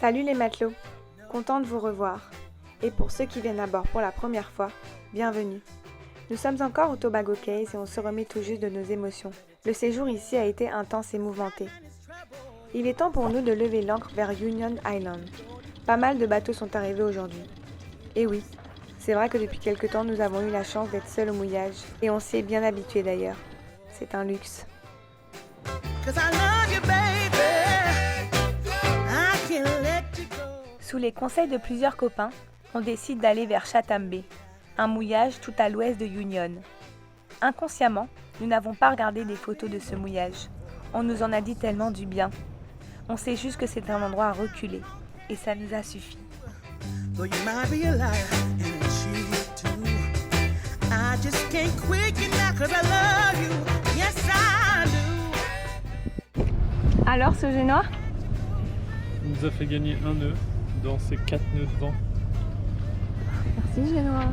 Salut les matelots, content de vous revoir. Et pour ceux qui viennent à bord pour la première fois, bienvenue. Nous sommes encore au Tobago Cays et on se remet tout juste de nos émotions. Le séjour ici a été intense et mouvementé. Il est temps pour nous de lever l'ancre vers Union Island. Pas mal de bateaux sont arrivés aujourd'hui. Et oui, c'est vrai que depuis quelque temps nous avons eu la chance d'être seuls au mouillage et on s'y est bien habitué d'ailleurs. C'est un luxe. Sous les conseils de plusieurs copains, on décide d'aller vers Chatham Bay, un mouillage tout à l'ouest de Union. Inconsciemment, nous n'avons pas regardé des photos de ce mouillage. On nous en a dit tellement du bien. On sait juste que c'est un endroit à reculer, et ça nous a suffi. Alors ce génois ? Il nous a fait gagner un nœud dans ces 4 nœuds de vent. Merci génois.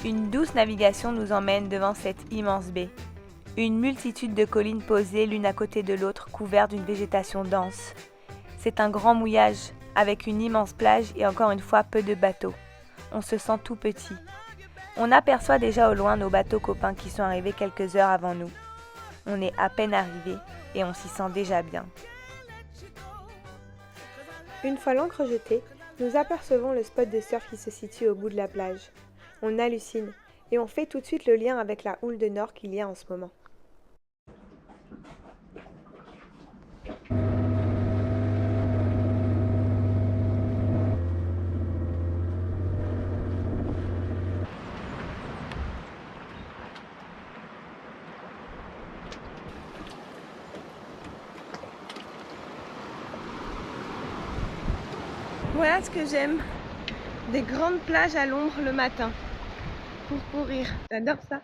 Une douce navigation nous emmène devant cette immense baie. Une multitude de collines posées l'une à côté de l'autre, couvertes d'une végétation dense. C'est un grand mouillage, avec une immense plage et encore une fois peu de bateaux. On se sent tout petit. On aperçoit déjà au loin nos bateaux copains qui sont arrivés quelques heures avant nous. On est à peine arrivés et on s'y sent déjà bien. Une fois l'ancre jetée, nous apercevons le spot de surf qui se situe au bout de la plage. On hallucine et on fait tout de suite le lien avec la houle de nord qu'il y a en ce moment. Voilà ce que j'aime, des grandes plages à l'ombre le matin, pour courir, j'adore ça.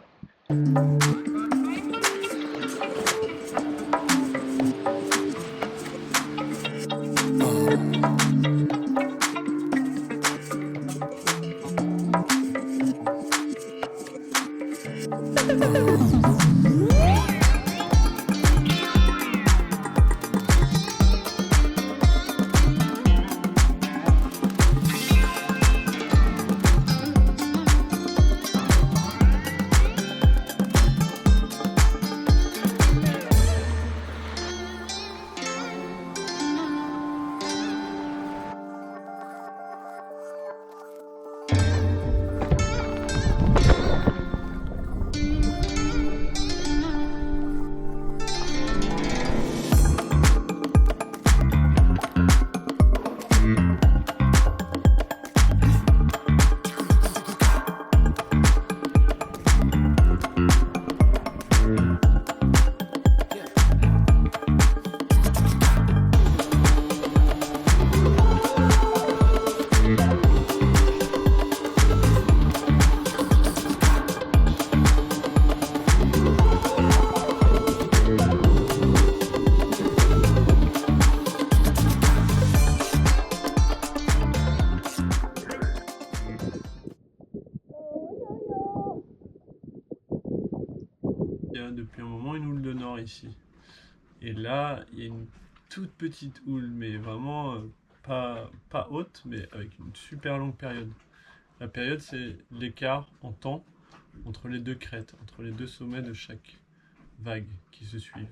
Il y a depuis un moment une houle de nord ici. Et là, il y a une toute petite houle, mais vraiment pas haute, mais avec une super longue période. La période, c'est l'écart en temps entre les deux crêtes, entre les deux sommets de chaque vague qui se suivent.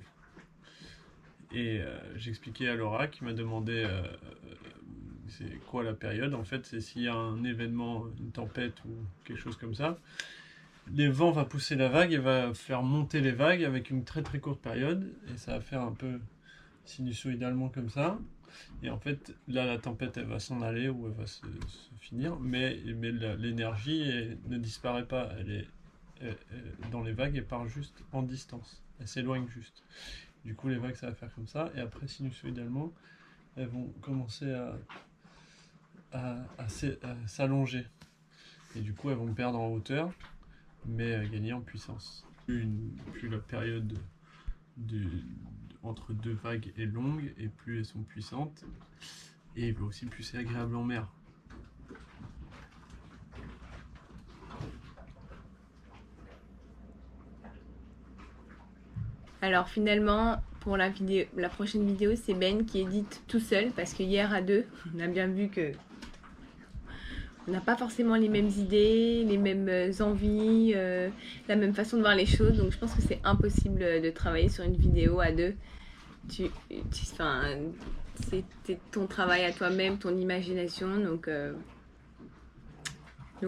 Et j'expliquais à Laura qui m'a demandé c'est quoi la période. En fait, c'est s'il y a un événement, une tempête ou quelque chose comme ça, les vents vont pousser la vague et va faire monter les vagues avec une très très courte période et ça va faire un peu sinusoïdalement comme ça. Et en fait, là, la tempête, elle va s'en aller ou elle va se finir, mais l'énergie ne disparaît pas. Dans les vagues, elle part juste en distance. Elle s'éloigne juste. Du coup, les vagues, ça va faire comme ça. Et après, sinusoïdalement, elles vont commencer à s'allonger. Et du coup, elles vont perdre en hauteur, mais gagner en puissance. Plus la période entre deux vagues est longue, et plus elles sont puissantes, et aussi plus c'est agréable en mer. Alors finalement, pour la prochaine vidéo, c'est Ben qui édite tout seul parce que hier à deux, on a bien vu que on n'a pas forcément les mêmes idées, les mêmes envies, la même façon de voir les choses. Donc je pense que c'est impossible de travailler sur une vidéo à deux. C'est ton travail à toi-même, ton imagination. Donc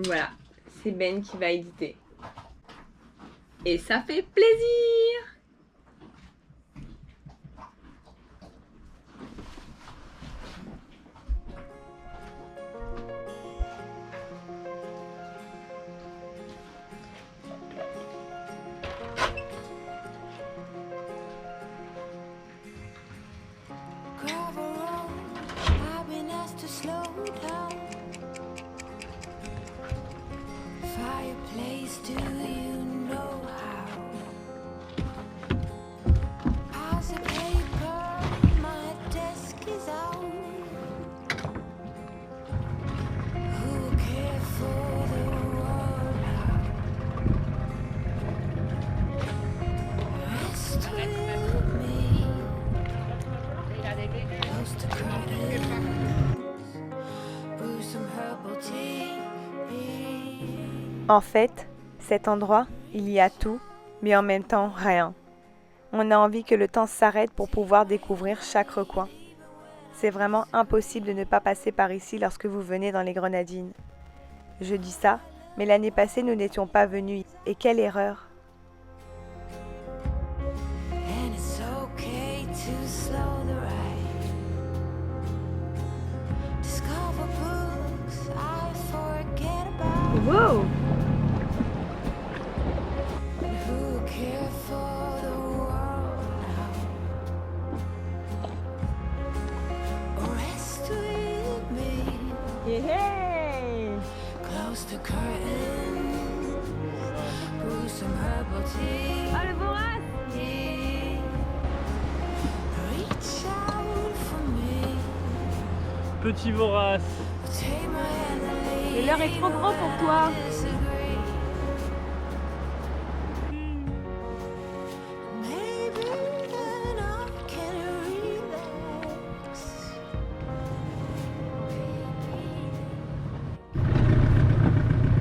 voilà, c'est Ben qui va éditer. Et ça fait plaisir! En fait, cet endroit, il y a tout, mais en même temps rien. On a envie que le temps s'arrête pour pouvoir découvrir chaque recoin. C'est vraiment impossible de ne pas passer par ici lorsque vous venez dans les Grenadines. Je dis ça, mais l'année passée nous n'étions pas venus, et quelle erreur! Wow! Hey! Ah, le Vorace! Petit Vorace. Et l'heure est trop grand pour toi.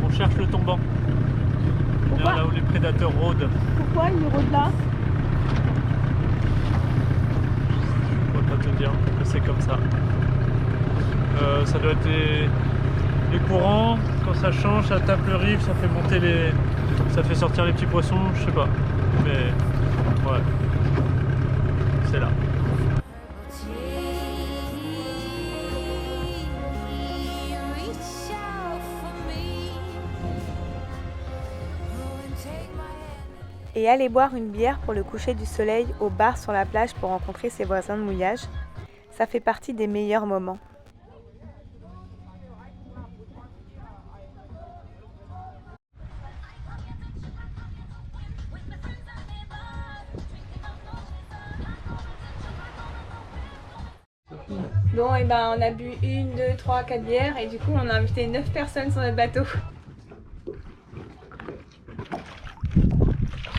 On cherche le tombant. Pourquoi? Là où les prédateurs rôdent. Pourquoi il rôde là? Je pourrais pas te dire, mais c'est comme ça. Ça doit être les courants, quand ça change, ça tape le riff, ça fait monter ça fait sortir les petits poissons, je sais pas. Mais ouais, c'est là. Et aller boire une bière pour le coucher du soleil au bar sur la plage pour rencontrer ses voisins de mouillage, ça fait partie des meilleurs moments. Bon, et ben on a bu 1, 2, 3, 4 bières et du coup on a invité 9 personnes sur notre bateau.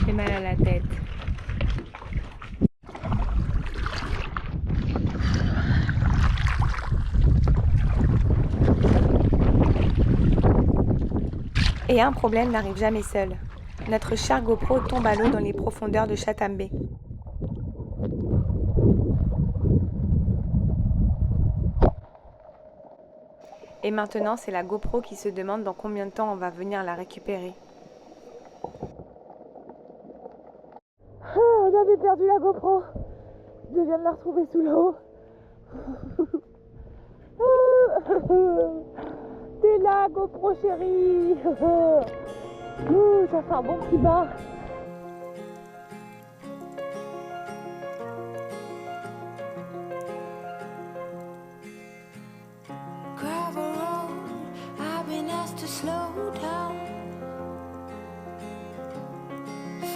J'ai mal à la tête. Et un problème n'arrive jamais seul. Notre char GoPro tombe à l'eau dans les profondeurs de Chatham Bay. Et maintenant, c'est la GoPro qui se demande dans combien de temps on va venir la récupérer. On avait perdu la GoPro. Je viens de la retrouver sous l'eau. T'es là, GoPro chérie. Ça fait un bon petit bain.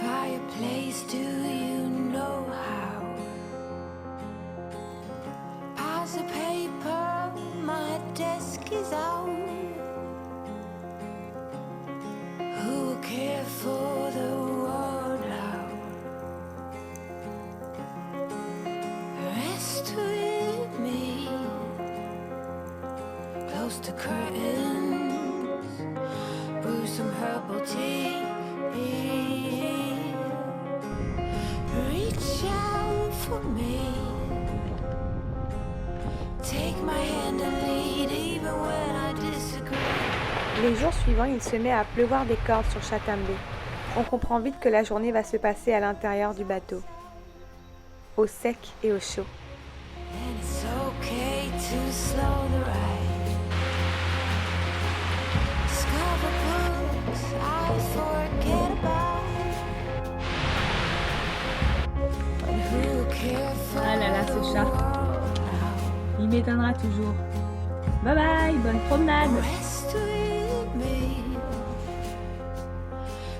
Fireplace, do you know how? Piles of paper, my desk is out. Who will care for the world now? close the curtains, brew some herbal tea. Reach out for me, take my hand and lead even when I disagree. Les jours suivants, il se met à pleuvoir des cordes sur Chatham Bay. On comprend vite que la journée va se passer à l'intérieur du bateau, au sec et au chaud. And it's okay to slow the ride. Discover books I forget about. And who care for Ah là là, ce the chat. world now? Il m'éteindra toujours. Bye bye, bonne promenade. Rest with me.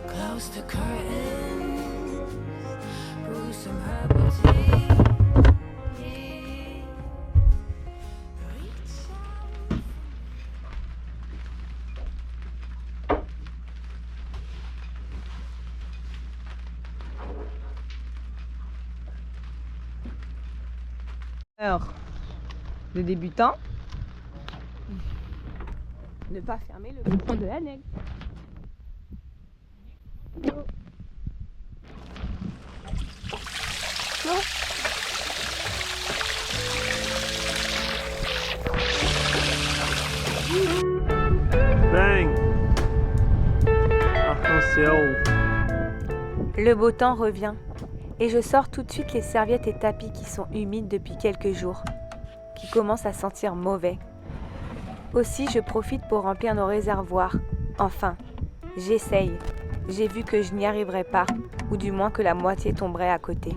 Close the curtains. Brew some herbal tea. Reach out. Heure de débutant. Ne pas fermer le bouton de l'annexe. Bang! Arc-en-ciel. Le beau temps revient et je sors tout de suite les serviettes et tapis qui sont humides depuis quelques jours, qui commencent à sentir mauvais. Aussi, je profite pour remplir nos réservoirs. Enfin, j'essaye. J'ai vu que je n'y arriverais pas, ou du moins que la moitié tomberait à côté.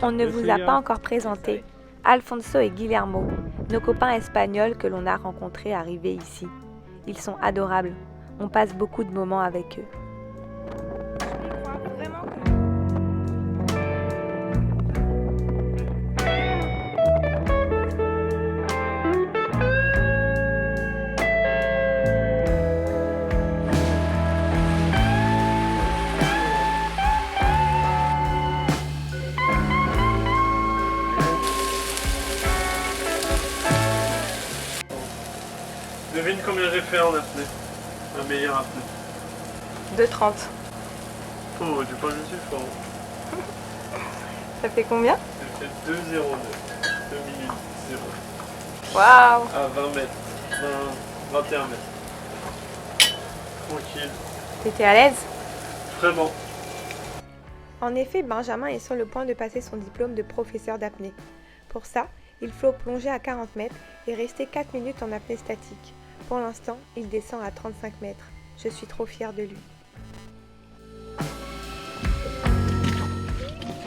On ne vous a pas encore présenté Alfonso et Guillermo, nos copains espagnols que l'on a rencontrés arrivés ici. Ils sont adorables. On passe beaucoup de moments avec eux. Devine combien j'ai fait en apnée. Un meilleur apnée. 2,30. Oh, du point je suis fort. Ça fait combien? J'ai fait 2,09. 2 minutes 0. Waouh! À 20 mètres. 21 mètres. Tranquille. T'étais à l'aise? Vraiment. En effet, Benjamin est sur le point de passer son diplôme de professeur d'apnée. Pour ça, il faut plonger à 40 mètres et rester 4 minutes en apnée statique. Pour l'instant, il descend à 35 mètres. Je suis trop fière de lui.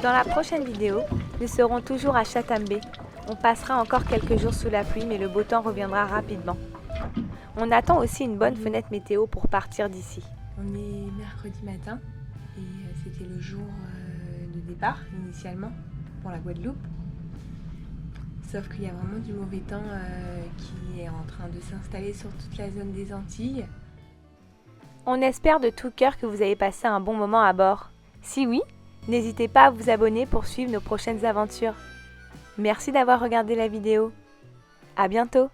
Dans la prochaine vidéo, nous serons toujours à Chatham Bay. On passera encore quelques jours sous la pluie, mais le beau temps reviendra rapidement. On attend aussi une bonne fenêtre météo pour partir d'ici. On est mercredi matin et c'était le jour de départ initialement pour la Guadeloupe. Sauf qu'il y a vraiment du mauvais temps qui est en train de s'installer sur toute la zone des Antilles. On espère de tout cœur que vous avez passé un bon moment à bord. Si oui, n'hésitez pas à vous abonner pour suivre nos prochaines aventures. Merci d'avoir regardé la vidéo. À bientôt!